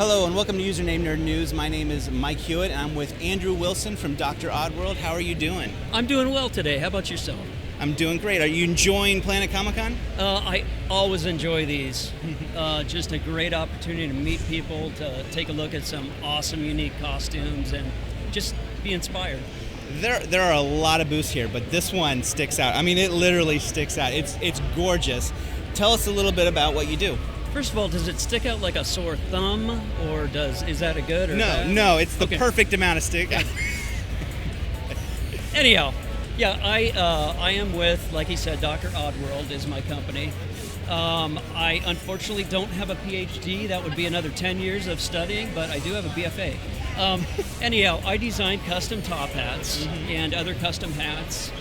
Hello and welcome to Username Nerd News. My name is Mike Hewitt and I'm with Andrew Wilson from Dr. Oddworld. How are you doing? I'm doing well today. How about yourself? I'm doing great. Are you enjoying Planet Comicon? I always enjoy these. Just a great opportunity to meet people, to take a look at some awesome, unique costumes, and just be inspired. There are a lot of booths here, but this one sticks out. I mean, it literally sticks out. It's gorgeous. Tell us a little bit about what you do. First of all, does it stick out like a sore thumb, or is that a good or bad? No, it's the perfect amount of stick. Anyhow, yeah, I am with, like he said, Dr. Oddworld is my company. I unfortunately don't have a PhD. That would be another 10 years of studying, but I do have a BFA. Anyhow, I design custom top hats and other custom hats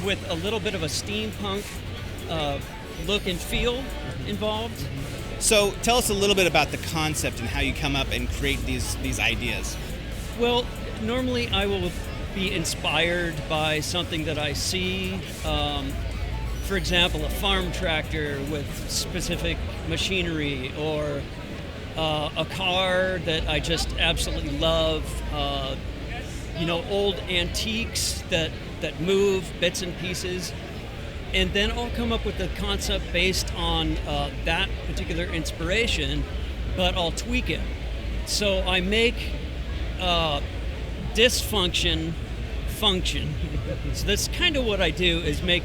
with a little bit of a steampunk look and feel involved. So tell us a little bit about the concept and how you come up and create these ideas. Well, normally I will be inspired by something that I see. For example, a farm tractor with specific machinery, or a car that I just absolutely love. Old antiques that move, bits and pieces. And then I'll come up with the concept based on that particular inspiration, but I'll tweak it. So I make dysfunction function. So that's kind of what I do, is make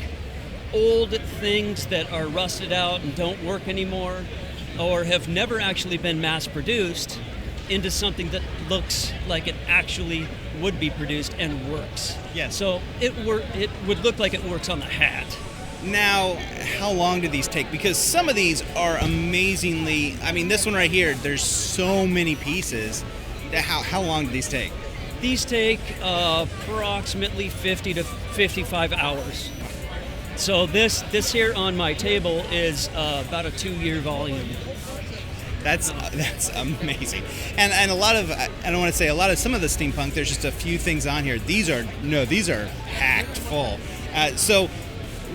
old things that are rusted out and don't work anymore, or have never actually been mass produced, into something that looks like it actually would be produced and works. Yes. So it would look like it works on the hat. Now, how long do these take? Because some of these are amazingly, I mean, this one right here, there's so many pieces. How long do these take? These take approximately 50 to 55 hours. So this here on my table is about a 2-year volume. That's amazing. And a lot of, I don't want to say a lot of, some of the steampunk, there's just a few things on here. These are packed full. So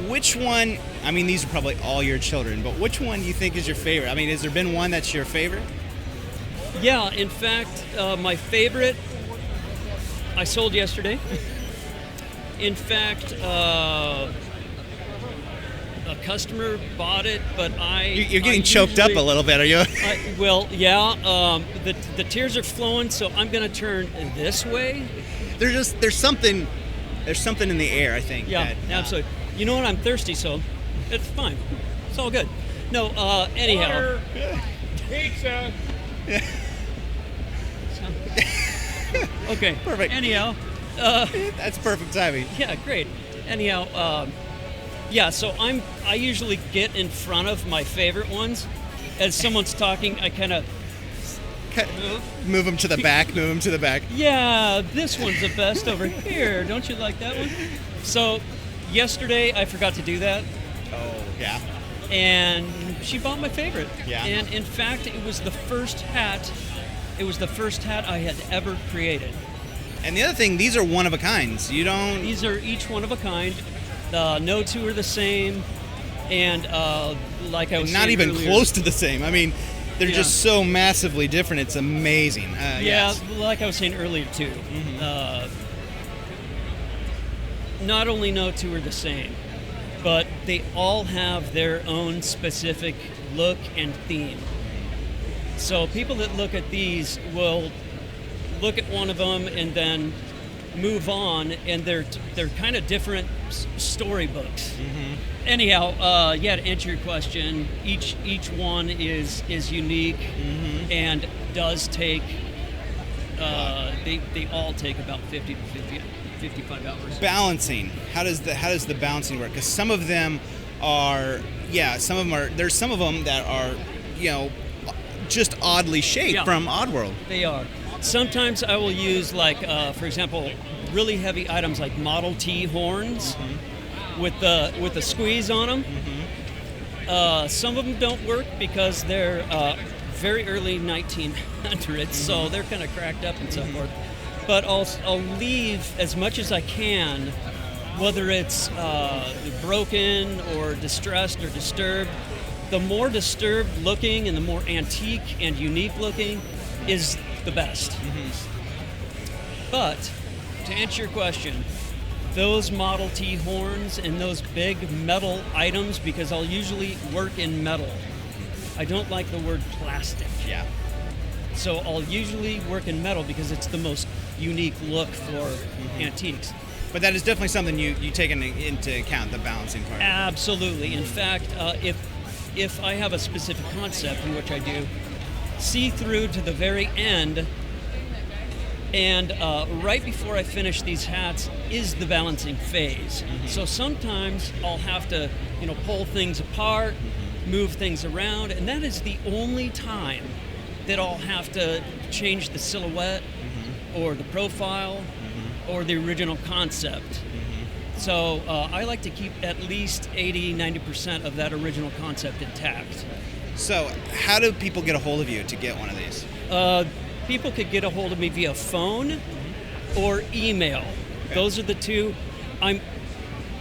which one, I mean, these are probably all your children, but which one do you think is your favorite? I mean, has there been one that's your favorite? Yeah, in fact, my favorite I sold yesterday. In fact, a customer bought it, but You're getting choked up a little bit, are you? The tears are flowing, so I'm going to turn this way. There's something in the air, I think. Yeah, absolutely. You know what? I'm thirsty, so it's fine. It's all good. No, anyhow. Water. Pizza. Okay. Perfect. Anyhow. That's perfect timing. Yeah, great. Anyhow, so I usually get in front of my favorite ones. As someone's talking, I kind of move them to the back. Yeah, this one's the best over here. Don't you like that one? So yesterday I forgot to do that. Oh, yeah. And she bought my favorite. Yeah. And in fact, it was the first hat I had ever created. And the other thing, these are one of a kinds. These are each one of a kind. No two are the same. And like I was not saying even earlier, close to the same. I mean, they're just so massively different. It's amazing. Yes. Like I was saying earlier too. Not only no two are the same, but they all have their own specific look and theme. So people that look at these will look at one of them and then move on, and they're kind of different storybooks. Anyhow, to answer your question, each one is unique and does take. They all take about 50 to 55 hours. Balancing. How does the balancing work? Because some of them are. There's some of them that are, just oddly shaped from Oddworld. They are. Sometimes I will use, for example, really heavy items like Model T horns with the squeeze on them. Some of them don't work because they're very early 1900s, so they're kind of cracked up and so forth. But I'll leave as much as I can, whether it's broken or distressed or disturbed. the more disturbed looking and the more antique and unique looking is the best. But to answer your question, those Model T horns and those big metal items, because I'll usually work in metal. I don't like the word plastic. Yeah. So I'll usually work in metal because it's the most unique look for antiques. But that is definitely something you take into account, the balancing part. Absolutely. In fact, if I have a specific concept, in which I do, see through to the very end, and right before I finish these hats is the balancing phase. So sometimes I'll have to, pull things apart, move things around, and that is the only time that I'll have to change the silhouette or the profile or the original concept. So I like to keep at least 80-90% of that original concept intact. So how do people get a hold of you to get one of these? People could get a hold of me via phone or email. Okay. Those are the two.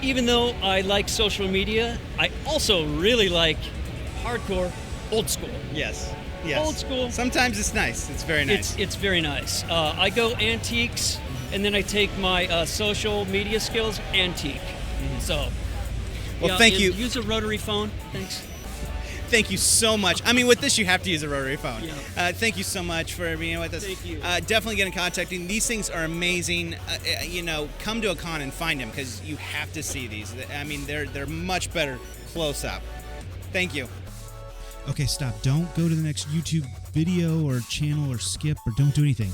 Even though I like social media, I also really like hardcore old school. Yes. Old school. Sometimes it's nice. It's very nice. It's very nice. I go antiques, and then I take my social media skills antique. So, well, thank you. Use a rotary phone. Thanks. Thank you so much. I mean, with this, you have to use a rotary phone. Yeah. Thank you so much for being with us. Thank you. Definitely get in contact. These things are amazing. Come to a con and find them because you have to see these. I mean, they're much better close up. Thank you. Okay, stop. Don't go to the next YouTube video or channel or skip or don't do anything.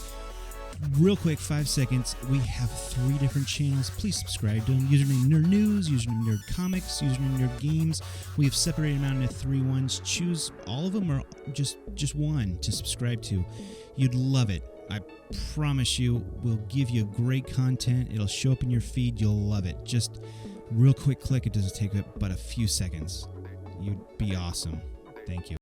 Real quick, 5 seconds. We have 3 different channels. Please subscribe to them. Username Nerd News, username Nerd Comics, username Nerd Games. We have separated them out into 3 ones. Choose all of them or just one to subscribe to. You'd love it. I promise you, we'll give you great content. It'll show up in your feed. You'll love it. Just real quick click. It doesn't take but a few seconds. You'd be awesome. Thank you.